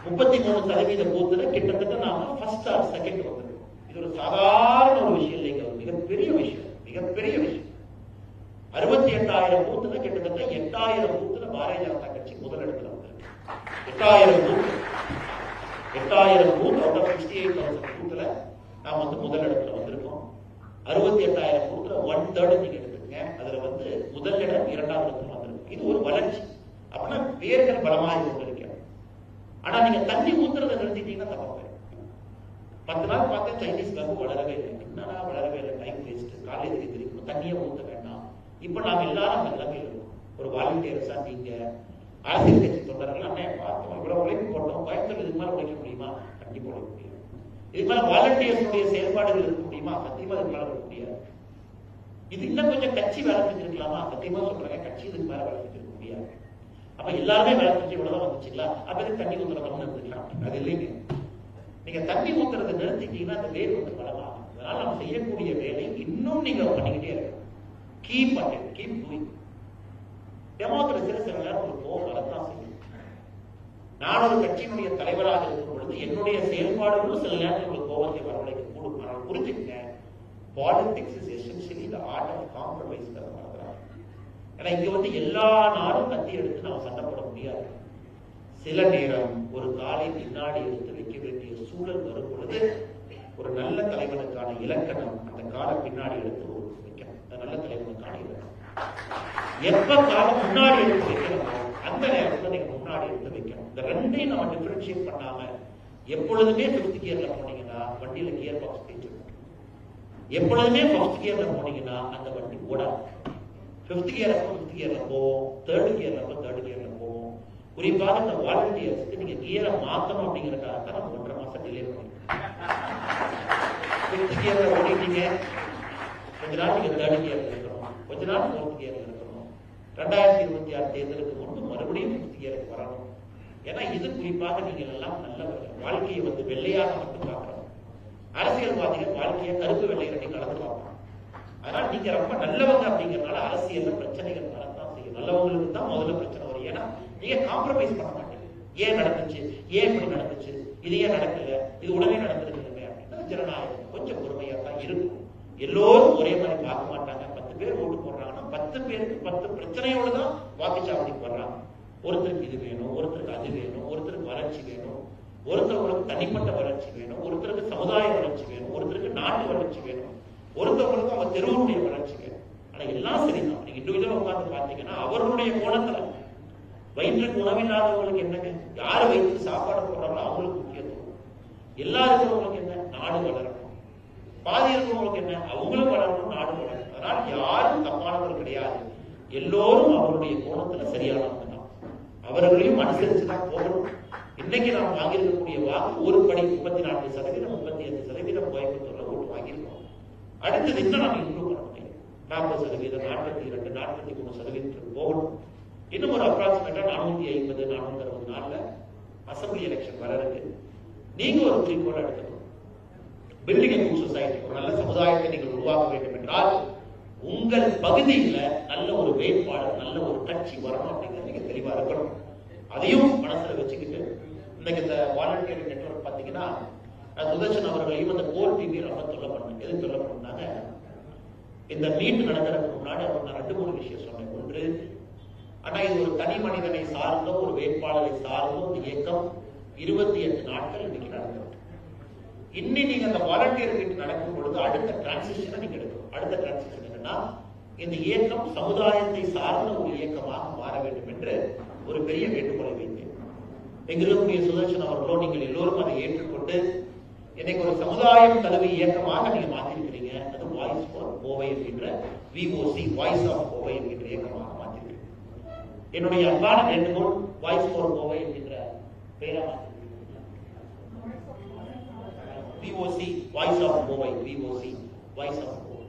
33% பூத்துல கிட்டத்தட்ட நாம ஃபர்ஸ்ட் ஆர் செகண்ட் வந்திருக்கோம். இது ஒரு சாதாரண ஒரு விஷயம் இல்லைங்க, மிகப்பெரிய விஷயம். 68,000 பூத்துல கிட்டத்தட்ட 8,000 பூத்துல பாரதிய ஜனதா கட்சி முதலிடத்துல வந்திருக்கு. 8,000 பூத் அவுட் ஆஃப் 68,000 பூத்துல நாம் வந்து முதலிடத்துல வந்திருக்கோம். 68,000 பூத்துல 1/3 நீங்க எடுத்துக்கங்க. அதுல வந்து முதலிடம் 2வது இடத்துல வந்திருக்கு. இது ஒரு வளர்ச்சி. அப்படின்னா வேர்கள் பலமாக கொண்டிருக்கிறது. ஆனா நீங்க தண்ணி ஊத்துறதை நிறுத்திட்டீங்கன்னா தப்பா போயிடும். 10 நாள் பார்த்து சைனீஸ் பேங்க் வளரவே இல்லை. என்னன்னா வளரவே இல்லை, டைம் வேஸ்ட், காலேஜுக்கு தெரியும், தண்ணியை ஊத்த வேண்டாம். இப்ப நாம எல்லாரும் அந்த நிலைமையில் இருக்கும். ஒரு வாலண்டியர்ஸா நீங்க அரசியல் கட்சி தொண்டர்கள் அண்ணே பார்த்தோம், இவ்வளவு உழைப்பு போட்டோம், கோயம்புத்தூர் இதுக்கு மேல உழைக்க முடியுமா? கண்டிப்பா உழைக்க முடியும். இதுக்கு மேல வாலண்டியர்ஸுடைய செயல்பாடுகள் இருக்க முடியுமா? சத்தியமா இதுக்கு மேல இருக்க முடியாது. இது இன்னும் கொஞ்சம் கட்சி வேலை செஞ்சிருக்கலாமா? சத்தியமா சொல்றேன், கட்சி இதுக்கு மேல வேலை செஞ்சிருக்க முடியாது. அப்ப எல்லாருமே வேலை செஞ்சு இவ்வளவுதான் வந்துச்சுங்களா? அப்ப இது தண்ணி ஊத்துறவங்க இருந்துக்கலாம். அது இல்லைங்க. நீங்க தண்ணி ஊத்துறதை நிறுத்திட்டீங்கன்னா அந்த வேர் வந்து பலமாகும். அதனால நம்ம செய்யக்கூடிய வேலை இன்னும் நீங்க பண்ணிக்கிட்டே இருக்கணும். Keep doing. டெமோக்ரஸில சில நேரம் ஒரு கோபம் வரத்தான் செய்யும். நான் ஒரு கட்சியினுடைய தலைவராக இருக்கும் பொழுது என்னுடைய செயல்பாடுகளும் சில நேரத்தில் ஒரு கோபத்தை வரவழைக்க கூடும். ஆனால் புரிஞ்சுக்கங்க, politics is essentially the art of compromise. ஏன்னா இங்க வந்து எல்லா நாளும் கத்தி எடுத்து நம்ம சண்டை போட முடியாது. சில நேரம் ஒரு காலை பின்னாடி எடுத்து வைக்க வேண்டிய சூழல் வரும் பொழுது ஒரு நல்ல தலைவனுக்கான இலக்கணம் அந்த காலை பின்னாடி எடுத்து வைக்கணும். அந்த நல்ல தலைவனுக்கான இலக்கணம் எப்ப காலம் முன்னாடி எடுத்து வைக்கணுமோ அந்த நேரத்தில் நீங்க முன்னாடி எடுத்து வைக்கணும். இந்த ரெண்டையும் நம்ம டிஃபரன்ஷியேட் பண்ணாம எப்பொழுதுமே 5th கியர்ல போனீங்கன்னா வண்டியில கியர் பாக்ஸ் தேய்ச்சிருக்கும். எப்பொழுதுமே 1st கியர்ல போனீங்கன்னா அந்த வண்டி ஓடாது. 5th கியர் அப்போ 5th கியர்ல போவோம், 3rd கியர்ல அப்போ 3rd கியர்ல போவோம். குறிப்பாக இந்த வாலண்டியர்ஸ்க்கு நீங்க கியரை மாத்தணும் அப்படிங்கறதுக்காக தான் 1.5 மாசம் டிலே பண்ணிருக்கோம். 5th கியர்ல ஓடிட்டீங்க, கொஞ்ச நாள் நீங்க 3rd கியர்ல இருக்கணும், கொஞ்ச நாள் 4th கியர்ல இருக்கணும். 2026 தேர்தலுக்கு முன்பு மறுபடியும் 5th கியருக்கு வரணும். ஏன்னா இது குறிப்பாக நீங்கள் எல்லாம் நல்ல வாழ்க்கையை வெள்ளையாக மட்டும் பார்க்கணும். அரசியல்வாதிகள் வாழ்க்கையை கருப்பு வெள்ளை ரெண்டையும் கலந்து பார்க்கணும். அதனால நீங்க ரொம்ப நல்லவங்க அப்படிங்கறதுனால அரசியல்ல பிரச்சனைகள் வரத்தான் செய்யும். நல்லவங்களுக்கு தான் முதல்ல பிரச்சனை வரும். ஏன்னா நீங்க காம்ப்ரமைஸ் பண்ண மாட்டீங்க. ஏன் நடந்துச்சு, ஏன் இப்படி நடந்துச்சு, இது ஏன் நடக்கல, இது உடனே நடந்திருக்குங்க அப்படின்னா ஜனநாயகம் கொஞ்சம் பொறுமையா தான் இருக்கும். எல்லோரும் ஒரே மாதிரி பார்க்க மாட்டாங்க. 10 பேர் ஓட்டு போடுறாங்கன்னா 10 பேருக்கு 10 பிரச்சனையோடு தான் வாக்குச்சாவடி போடுறாங்க. ஒருத்தருக்கு இது வேணும், ஒருத்தருக்கு அது வேணும், ஒருத்தருக்கு வளர்ச்சி வேணும், ஒருத்தவங்களுக்கு தனிப்பட்ட வளர்ச்சி வேணும், ஒருத்தருக்கு சமுதாய வளர்ச்சி வேணும், ஒருத்தருக்கு நாட்டு வளர்ச்சி வேணும், ஒருத்தவங்களுக்கு அவங்க தெருவுடைய வளர்ச்சி வேணும். ஆனா எல்லாம் சரிதான். நீங்க இண்டிவிஜுவலா உட்கார்ந்து பாத்தீங்கன்னா அவர்களுடைய கோணத்துல வயிற்றுக்கு உணவில்லாதவங்களுக்கு என்னங்க, யாரு வயிற்றுக்கு சாப்பாடு போடுறாங்களோ அவங்களுக்கு முக்கியத்துவம். எல்லாருக்கும் உங்களுக்கு என்ன, நாடு வளரணும். பாதி இருக்கிறவங்களுக்கு என்ன, அவங்களும் வளரணும், நாடு வளரணும். அதனால யாரும் தப்பானவர்கள் கிடையாது. எல்லோரும் அவருடைய கோணத்துல சரியானவங்க தான். அவர்களையும் அனுசரிச்சுதான் போகணும். இன்னைக்கு நாம் வாங்கியிருக்கக்கூடிய வாக்கு ஒரு படி 34%, 35% கோயம்புத்தூர்ல ஓட்டு வாங்கியிருக்கோம். அடுத்தது இன்னும் நம்ம இம்ப்ரூவ் பண்ண முடியும். 40%, 42, 43% போகணும். இன்னும் ஒரு அப்ராக்சிமேட்டா 450, 460 நாள்ல அசம்பிளி எலெக்ஷன் வர இருக்கு. நீங்க ஒரு குறிக்கோளை எடுத்துக்கணும். பில்டிங் எ குட் சொசைட்டி, ஒரு நல்ல சமுதாயத்தை நீங்கள் உருவாக்க வேண்டும் என்றால் உங்கள் பகுதியில நல்ல ஒரு வேட்பாளர், நல்ல ஒரு கட்சி வரணும் அப்படிங்கிறது நீங்க தெளிவா இருக்கணும். அதையும் மனசுல வச்சுக்கிட்டு இன்னைக்கு இந்த வாலண்டியர் நெட்வொர்க் பாத்தீங்கன்னா சுதர்ஷன் அவர்களையும் அந்த கோர் டிவி ரொம்ப தொல்லை பண்ணேன். எது தொல்லை பண்ணாங்க, இந்த மீட் நடக்கிறதுக்கு முன்னாடி அவர் நான் 2-3 விஷயம் சொன்னேன். ஒன்று, ஆனா இது ஒரு தனி மனிதனை சார்ந்த ஒரு வேட்பாளரை சார்ந்த ஒரு இயக்கம் 28 நாட்கள் இன்னைக்கு நடந்தது. இன்னி நீங்க அந்த வாலண்டியர் மீட் நடக்கும் பொழுது அடுத்த டிரான்சிஷனை நீங்க எடுக்கணும். அடுத்த டிரான்சிஷன் என்னன்னா, இந்த இயக்கம் சமுதாயத்தை சார்ந்த ஒரு இயக்கமாக மாற வேண்டும் என்று ஒரு பெரிய வேண்டுகோளை வைத்தேன். எங்களுடைய சுதர்ஷன் அவர்களோ நீங்கள் எல்லோரும் அதை ஏற்றுக்கொண்டு இன்னைக்கு ஒரு சமுதாயம் தழுவி இயக்கமாக நீங்க மாற்றிருக்கிறீங்க. அது வாய்ஸ் ஃபார் கோவை என்கின்ற VOC, வாய்ஸ் ஆஃப் கோவை என்கின்ற இயக்கமாக மாற்றிருக்கிறீங்க. என்னுடைய அன்பான வேண்டுகோள், வாய்ஸ் ஃபார் கோவை என்கின்ற பெயரா VOC, voice of Kovai, VOC, voice of Kovai.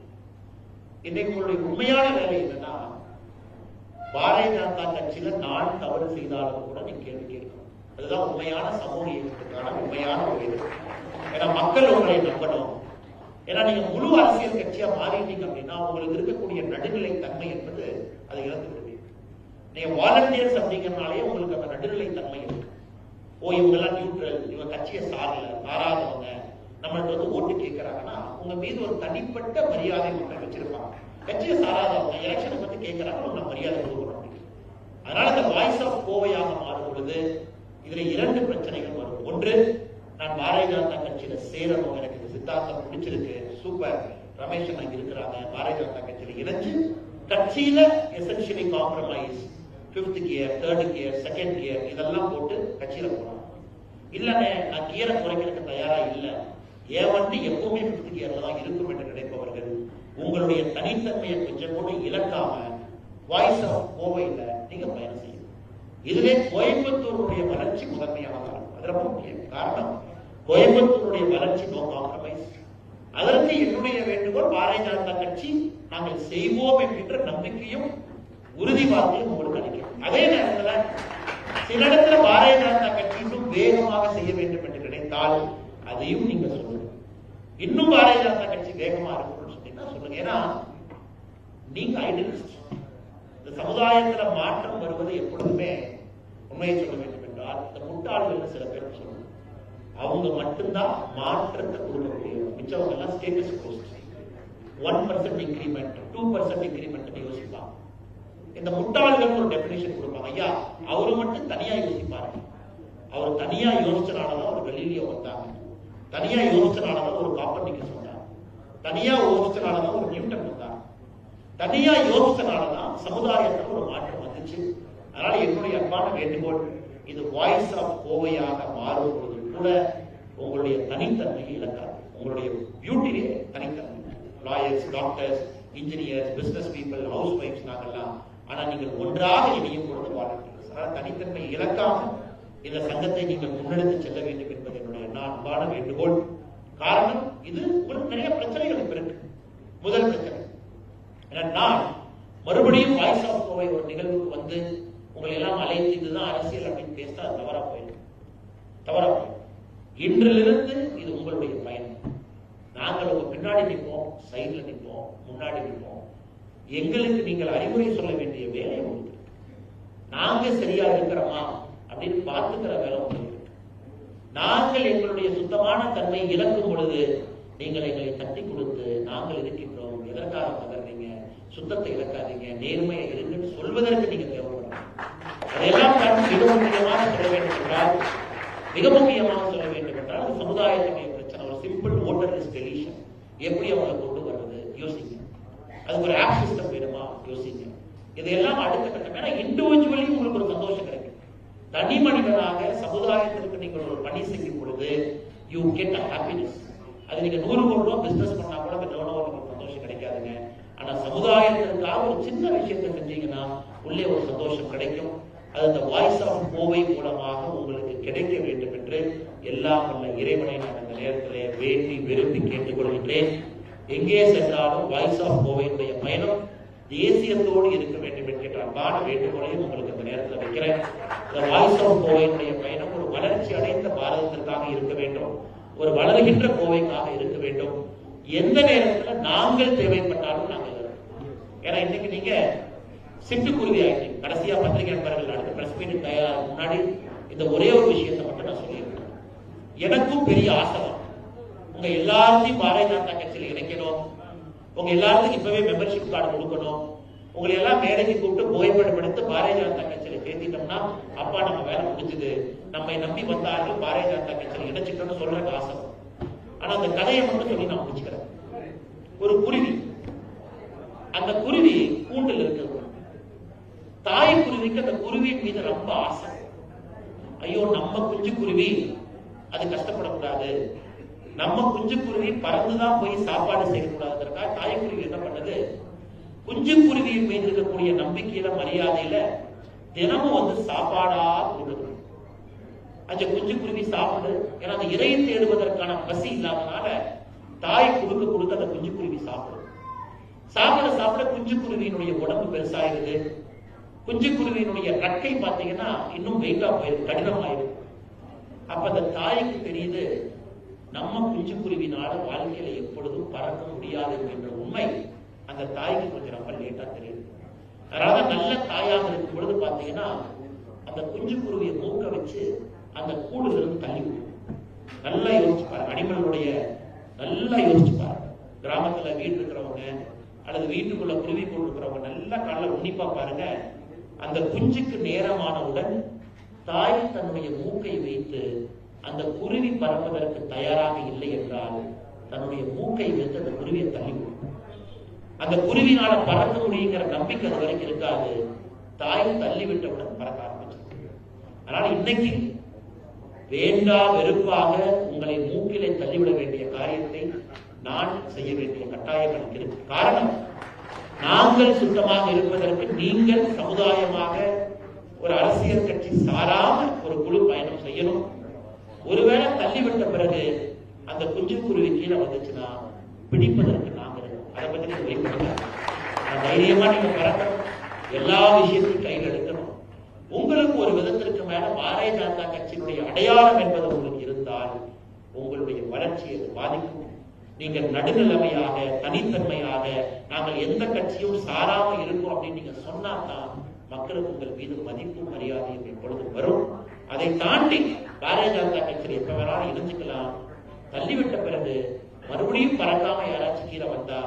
இன்னைக்கு உங்களுடைய உண்மையான வேலை என்னன்னா, பாரதிய ஜனதா கட்சியில நான் தவறு செய்தாலும் கூட நீங்க கேள்வி கேட்கணும். அதுதான் உண்மையான சமூக இயக்கத்துக்கான உண்மையான ஒரு இது. ஏன்னா மக்கள் உங்களை நம்பணும். ஏன்னா நீங்க முழு அரசியல் கட்சியா மாறிட்டீங்க அப்படின்னா உங்களுக்கு இருக்கக்கூடிய நடுநிலை தன்மை என்பது அதை இழந்து விடுவீங்க. நீங்க வாலண்டியர்ஸ் அப்படிங்கறதுனாலே உங்களுக்கு அந்த நடுநிலை தன்மை இருக்கு. ஓ இவங்க எல்லாம் நியூட்ரல், இவங்க கட்சியை சாராதவங்க, நம்மளுக்கு ஓட்டு கேட்கிறாங்கன்னா உங்க மீது ஒரு தனிப்பட்ட மரியாதை ஒன்றை வச்சிருப்பாங்க. கட்சியை சாராதவங்க எலெக்ஷனை பத்தி கேட்கிறாங்க, நம்ம மரியாதை கொடுக்கணும். அதனால இந்த வாய்ஸ் ஆஃப் கோவையாக மாறும் பொழுது இதுல 2 பிரச்சனைகள் வரும். ஒன்று, நான் பாரதிய ஜனதா கட்சியில சேரணும், எனக்கு இந்த சித்தாந்தம் பிடிச்சிருக்கு, சூப்பர், ரமேஷ் அங்க இருக்கிறாங்க, பாரதிய ஜனதா கட்சியில இணைஞ்சு கட்சியில essentially compromise 5th gear, 3rd gear, 2nd gear இதெல்லாம் போட்டு கட்சியில போகலாம். இல்லனே நான் கியரை குறைக்கிறதுக்கு தயாரா இல்ல, ஏன் வண்டி எப்பவுமே 5th கியர்ல தான் இருக்கும் என்று நினைப்பவர்கள் உங்களுடைய தனித்தன்மையை கொஞ்சம் கூட இழக்காம வாய்ஸ் ஆஃப் கோவையில நீங்க பயணம் செய்யணும். இதுவே கோயம்புத்தூருடைய வளர்ச்சி முதன்மையானதாக இருக்கும். அது ரொம்ப முக்கியம். காரணம், கோயம்புத்தூருடைய வளர்ச்சி நோ காம்ப்ரமைஸ். அதற்கு என்னுடைய வேண்டுகோள், பாரதிய ஜனதா கட்சி நாங்கள் செய்வோம் என்கின்ற நம்பிக்கையும் உறுதி வார்த்தையும் உங்களுக்கு அளிக்கிறோம். அதே நேரத்தில் சில இடத்துல பாரதிய ஜனதா கட்சி இன்னும் வேகமாக செய்ய வேண்டும் என்று நினைத்தால் அதையும் நீங்க சொல்லுங்க. இன்னும் பாரதிய ஜனதா கட்சி வேகமா இருக்கணும்னு சொன்னீங்கன்னா சொல்லுங்க. ஏன்னா நீங்க ஐடியலிஸ்ட். இந்த சமுதாயத்துல மாற்றம் வருவது எப்பொழுதுமே உண்மையை சொல்ல வேண்டும் என்றால் இந்த முட்டாள்கள் சில பேர் சொல்லுவாங்க, அவங்க மட்டும்தான் மாற்றத்தை கொடுக்கக்கூடியவங்க. மிச்சவங்க எல்லாம் ஸ்டேட்டஸ் போஸ்ட், 1% இன்கிரிமெண்ட், 2% இன்கிரிமெண்ட் யோசிப்பாங்க. இந்த முட்டாள்கள் ஒரு டெபினிஷன் கொடுப்பாங்க. ஐயா அவரு மட்டும் தனியா யோசிப்பாரு, அவர் தனியா யோசிச்சனாலதான் ஒரு கலீலியோ வந்தாங்க, தனியா யோசிச்சனாலதான் ஒரு காப்பர்னிக்கஸ் வந்தாங்க, தனியா யோசிச்சனாலதான் ஒரு நியூட்டன் வந்தாங்க, தனியா யோசிச்சனாலதான் சமுதாயத்தில் ஒரு மாற்றம் வந்துச்சு. அதனால என்னுடைய அன்பான வேண்டுகோள், இது வாய்ஸ் ஆஃப் கோவையாக மாறும் பொழுது கூட உங்களுடைய தனித்தன்மையை இழக்காது. உங்களுடைய பியூட்டிலே தனித்தன்மை. Lawyers, doctors, engineers, business people, ஹவுஸ் ஒய்ஃப்ஸ் நாங்கெல்லாம். ஆனா நீங்கள் ஒன்றாக இணையும் பொழுது வாலண்டியர்ஸ். ஆனால் தனித்தன்மை இழக்காம இந்த சங்கத்தை நீங்கள் முன்னெடுத்து செல்ல வேண்டும் என்பது என்னுடைய அன்பான வேண்டுகோள். காரணம், இது உங்களுக்கு நிறைய பிரச்சனைகள் இப்ப இருக்கு. முதல் பிரச்சனை, நான் மறுபடியும் வாய்ஸ் ஆஃப் கோவை ஒரு நிகழ்வுக்கு வந்து உங்களை எல்லாம் அழைத்து இதுதான் அரசியல் அப்படின்னு பேசினா அது தவறா போயிடும். இன்றிலிருந்து இது உங்களுடைய பயணம். நாங்கள் உங்க பின்னாடி நிற்போம், சைட்ல நிற்போம், முன்னாடி நிற்போம். எங்களுக்கு நீங்கள் அறிவுரை சொல்ல வேண்டிய வேலை உங்களுக்கு. நாங்க சரியா இருக்கிறோமா அப்படின்னு பார்த்துக்கிற வேலை உங்களுக்கு. நாங்கள் எங்களுடைய சுத்தமான தன்மை இழக்கும் பொழுது நீங்கள் எங்களை தட்டி கொடுத்து நாங்கள் இருக்கின்றோம், எதற்காக நகர்றீங்க, சுத்தத்தை இழக்காதீங்க, நேர்மையை இருக்குன்னு சொல்வதற்கு நீங்க தேவைப்படும். அதையெல்லாம் மிக முக்கியமாக சொல்ல வேண்டும் என்றால் சமுதாயத்துடைய பிரச்சனை. ஒரு சிம்பிள் ஓட்டர் லிஸ்ட் டெலிஷன் எப்படி அவங்களை கொண்டு வர்றது யோசிங்க. அதுக்கு ஒரு ஆப் சிஸ்டம் வேணுமா யோசிங்க. இதையெல்லாம் அடுத்த கட்டம். ஏன்னா இண்டிவிஜுவலி உங்களுக்கு ஒரு சந்தோஷம் கிடைக்கும். தனி மனிதனாக சமுதாயத்திற்கு நீங்கள் ஒரு பணி செய்யும் பொழுது யூ கெட் அ ஹாப்பினஸ். அது நீங்க 100 கோடி ரூபாய் பிசினஸ் பண்ணா கூட உங்களுக்கு சந்தோஷம் கிடைக்காதுங்க. ஆனா சமுதாயத்திற்காக ஒரு சின்ன விஷயத்தை செஞ்சீங்கன்னா உள்ளே ஒரு சந்தோஷம் கிடைக்கும். அது அந்த வாய்ஸ் ஆஃப் கோவை மூலமாக உங்களுக்கு கிடைக்க வேண்டும் என்று எல்லாம் வல்ல இறைவனை நான் அந்த நேரத்திலே வேண்டி விரும்பி கேட்டுக்கொள்கின்றேன். எங்கே சென்றாலும் வாய்ஸ் ஆஃப் கோவையினுடைய பயணம் தேசியத்தோடு இருக்க வேண்டும் என்கின்ற அன்பான வேண்டுகோளையும் உங்களுக்கு அந்த நேரத்தில் வைக்கிறேன். இந்த வாய்ஸ் ஆஃப் கோவையினுடைய பயணம் ஒரு வளர்ச்சி அடைந்த பாரதத்திற்காக இருக்க வேண்டும், ஒரு வளர்கின்ற கோவைக்காக இருக்க வேண்டும். எந்த நேரத்தில் நாங்கள் தேவைப்பட்டாலும் நாங்கள் இருக்கோம். ஏன்னா இன்னைக்கு நீங்க சிட்டுக்குருவி ஆயிட்டீங்க. கடைசியா பத்திரிகை நண்பர்கள் அடுத்த பிரஸ் மீட் தயார் முன்னாடி இந்த ஒரே ஒரு விஷயத்தை மட்டும் நான் சொல்லியிருக்கேன். எனக்கும் பெரிய ஆசை தான் உங்க எல்லாத்தையும் பாரதிய ஜனதா கட்சியில் இணைக்கணும், உங்க எல்லாத்துக்கும் இப்பவே மெம்பர்ஷிப் கார்டு கொடுக்கணும், உங்களை எல்லாம் மேடைக்கு கூப்பிட்டு புகைப்படம் எடுத்து பாரதிய ஜனதா கட்சியில சேர்த்திட்டோம்னா அப்பா நம்ம வேலை முடிஞ்சது, நம்மை நம்பி வந்தார்கள் பாரதிய ஜனதா கட்சியில் இணைச்சிட்டோம்னு சொல்றதுக்கு ஆசை. ஆனா அந்த கதையை மட்டும் சொல்லி நான் முடிச்சுக்கிறேன். ஒரு குருவி, அந்த குருவி கூண்டில் இருக்கிறது. தாய் குருவிக்கு அந்த குருவியின் மீது ரொம்ப ஆசை. ஐயோ நம்ம குஞ்சு குருவி அது கஷ்டப்படக்கூடாது, நம்ம குஞ்சு குருவி பறந்துதான் போய் சாப்பாடு செய்யக்கூடாதுங்கிறதுக்காக தாய் குருவி என்ன பண்ணது, குஞ்சு குருவியின் மீது இருக்கக்கூடிய நம்பிக்கையில மரியாதையில தினமும் வந்து சாப்பாடா கொடுக்குது. அந்த குஞ்சு குருவி சாப்பிடு. ஏன்னா அந்த இறை தேடுவதற்கான பசி இல்லாதனால தாய் கொடுக்க கொடுக்க அந்த குஞ்சு குருவி சாப்பிடும். சாப்பிட சாப்பிட குஞ்சு குருவியினுடைய உடம்பு பெருசாயிருது. குஞ்சு குருவியினுடைய ரக்கை பார்த்தீங்கன்னா இன்னும் வெயிட்டா போயிருக்கு, கடினமாயிருக்கு. அப்ப அந்த தாய்க்கு தெரியுது நம்ம குஞ்சு குருவினால வாழ்க்கையில எப்பொழுதும் பறக்க முடியாது என்ற உண்மை அந்த தாய்க்கு கொஞ்சம் ரொம்ப லேட்டா தெரியுது. அதனால நல்ல தாயாக இருக்கும் பொழுது பாத்தீங்கன்னா அந்த குஞ்சு குருவியை மூக்க வச்சு அந்த கூடுல இருந்து தள்ளி விடும். நல்லா யோசிச்சு பாருங்க, அனிமலுடைய நல்லா யோசிச்சு பாருங்க. கிராமத்துல வீடு இருக்கிறவங்க அல்லது வீட்டுக்குள்ள குருவி கூடு இருக்கிறவங்க நல்லா காலைல உன்னிப்பா பாருங்க. அந்த குஞ்சுக்கு நேரமானவுடன் தாய் தன்னுடைய மூக்கை வைத்து அந்த குருவி பறப்பதற்கு தயாராக இல்லை என்றால் தன்னுடைய மூக்கை வைத்து அந்த குருவியை தள்ளிவிடும். அந்த குருவினால பறக்க முடியுங்கிற நம்பிக்கை அது வரைக்கும் இருக்காது. தாய் தள்ளிவிட்டவுடன் பறக்க ஆரம்பிச்சு. அதனால இன்னைக்கு வேண்டா வெறுப்பாக உங்களை மூக்கிலே தள்ளிவிட வேண்டிய காரியத்தை நான் செய்ய வேண்டிய கட்டாயம் எனக்கு இருக்கு. காரணம், நாங்கள் சுத்தமாக இருப்பதற்கு நீங்கள் சமுதாயமாக ஒரு அரசியல் கட்சி சாராம ஒரு குழு பயணம் செய்யணும். ஒருவேளை தள்ளிவிட்ட பிறகு அந்த குஞ்சு குருவி கீழே வந்துச்சுன்னா பிடிப்பதற்கு நாங்கள் இருக்கோம். அதை பத்தி நீங்க வைக்கணும். தைரியமா நீங்க பறக்கணும், எல்லா விஷயத்தையும் கையில் எடுக்கணும். உங்களுக்கு ஒரு விதத்திற்கு மேல பாரதிய ஜனதா கட்சியினுடைய அடையாளம் என்பது உங்களுக்கு இருந்தால் உங்களுடைய வளர்ச்சியை பாதிக்கும். நீங்கள் நடுநிலைமையாக தனித்தன்மையாக நாங்கள் எந்த கட்சியும் சாராம இருக்கோம் அப்படின்னு நீங்க சொன்னாதான் மக்களுக்கு உங்கள் மீது மதிப்பும் மரியாதையும் எப்பொழுதும் வரும். அதை தாண்டி பாரதிய ஜனதா கட்சியில் எப்ப வேணாலும் இணைஞ்சுக்கலாம். தள்ளிவிட்ட பிறகு மறுபடியும் பறக்காம யாராச்சும் கீழே வந்தா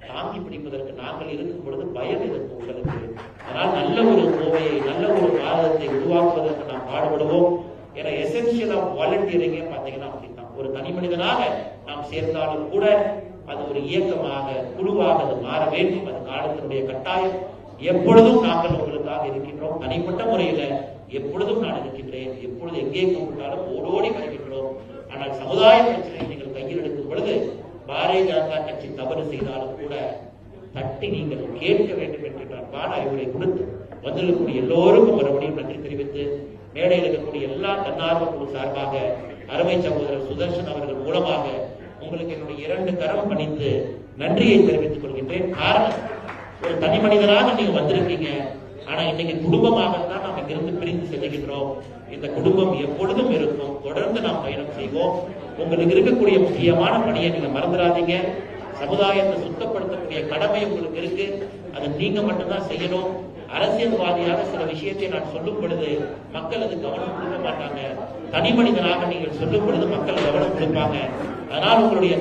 தாங்கி பிடிப்பதற்கு நாங்கள் இருக்கும் பொழுது பயம் எதிர்ப்பு உங்களுக்கு. அதனால் நல்ல ஒரு கோவையை நல்ல ஒரு பாரதத்தை உருவாக்குவதற்கு நாம் பாடுபடுவோம். ஏன்னா எசென்சியல் ஆஃப் வாலண்டியரிங்கே பாத்தீங்கன்னா அப்படின்னா ஒரு தனி மனிதனாக நாம் சேர்ந்தாலும் கூட அது ஒரு இயக்கமாக குழுவாக அது மாற வேண்டும். அது காலத்தினுடைய கட்டாயம். எப்பொழுதும் நாங்கள் உங்களுக்காக இருக்கின்றோம். தனிப்பட்ட முறையில எப்பொழுதும் நான் இருக்கின்றேன். எப்பொழுது எங்கே கூப்பிட்டாலும் ஓடோடி வருகின்றோம். ஆனால் சமுதாய பிரச்சனையை நீங்கள் கையில் எடுக்கும் பொழுது பாரதிய ஜனதா கட்சி தவறு செய்தாலும் கூட தட்டி நீங்கள் கேட்க வேண்டும் என்று அன்பான அறிவுரை கொடுத்து வந்திருக்கக்கூடிய எல்லோருக்கும் மறுபடியும் நன்றி தெரிவித்து மேடையில் இருக்கக்கூடிய எல்லா தன்னார்வ குழு சார்பாக அருமை சகோதரர் சுதர்ஷன் அவர்கள் மூலமாக உங்களுக்கு என்னுடைய 2 கரம் பணிந்து நன்றியை தெரிவித்துக் கொள்கின்றேன். காரணம், ஒரு தனி மனிதனாக நீங்க வந்திருக்கீங்க. ஆனா இன்னைக்கு குடும்பமாகத்தான் நாம் இங்கிருந்து பிரிந்து செல்கின்றோம். இந்த குடும்பம் எப்பொழுதும் இருக்கும். தொடர்ந்து நாம் பயணம் செய்வோம். உங்களுக்கு இருக்கக்கூடிய முக்கியமான பணியை நீங்க மறந்துடாதீங்க. சமுதாயத்தை சுத்தப்படுத்தக்கூடிய கடமை உங்களுக்கு இருக்கு. அதை நீங்க மட்டும்தான் செய்யணும். அரசியல்வாதியாக சில விஷயத்தை நான் சொல்லும் பொழுது மக்கள் அது கவனம் கொடுக்க மாட்டாங்க. தனி மனிதனாக நீங்கள் சொல்லும் பொழுது மக்கள் கவனம் கொடுப்பாங்க. அதனால் உங்களுடைய